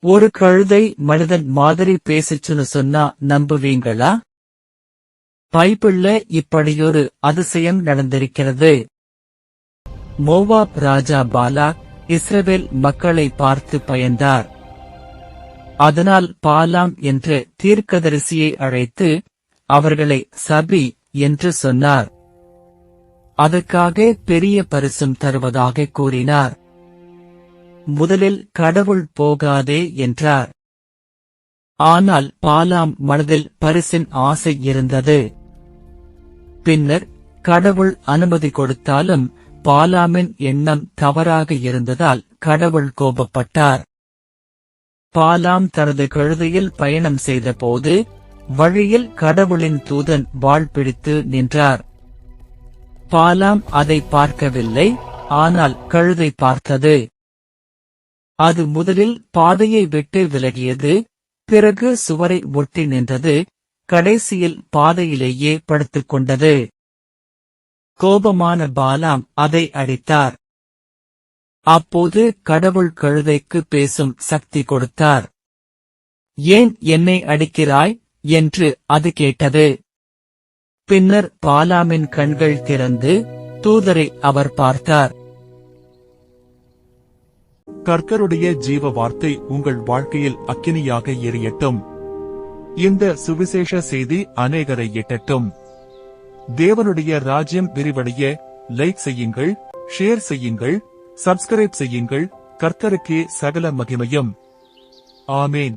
ஒரு கழுதை மனிதன் மாதிரி பேசிச்சுன்னு சொன்னா நம்புவீங்களா? பைபிள்ல இப்படியொரு அதிசயம் நடந்திருக்கிறது. மோவாப் ராஜா பாலாக் இஸ்ரவேல் மக்களை பார்த்து பயந்தார். அதனால் பாலாம் என்ற தீர்க்கதரிசியை அழைத்து அவர்களை சபி என்று சொன்னார். அதற்காக பெரிய பரிசும் தருவதாக கூறினார். முதலில் கடவுள் போகாதே என்றார். ஆனால் பாலாம் மனதில் பரிசின் ஆசை இருந்தது. பின்னர் கடவுள் அனுமதி கொடுத்தாலும் பாலாமின் எண்ணம் தவறாக இருந்ததால் கடவுள் கோபப்பட்டார். பாலாம் தனது கழுதையில் பயணம் செய்தபோது வழியில் கடவுளின் தூதன் வாள் பிடித்து நின்றார். பாலாம் அதை பார்க்கவில்லை, ஆனால் கழுதை பார்த்தது. அது முதலில் பாதையை விட்டு விலகியது, பிறகு சுவரை ஒட்டி நின்றது, கடைசியில் பாதையிலேயே படுத்துக் கொண்டது. கோபமான பாலாம் அதை அடித்தார். அப்போது கடவுள் கழுதைக்கு பேசும் சக்தி கொடுத்தார். ஏன் என்னை அடிக்கிறாய் என்று அது கேட்டது. பின்னர் பாலாமின் கண்கள் திறந்து தூதரை அவர் பார்த்தார். கர்த்தருடைய ஜீவ வார்த்தை உங்கள் வாழ்க்கையில் அக்கினியாக எரியட்டும். இந்த சுவிசேஷ செய்தி அநேகரை எட்டட்டும். தேவனுடைய ராஜ்யம் விரிவடைய லைக் செய்யுங்கள், ஷேர் செய்யுங்கள், சப்ஸ்கிரைப் செய்யுங்கள். கர்த்தருக்கே சகல மகிமையும். ஆமேன்.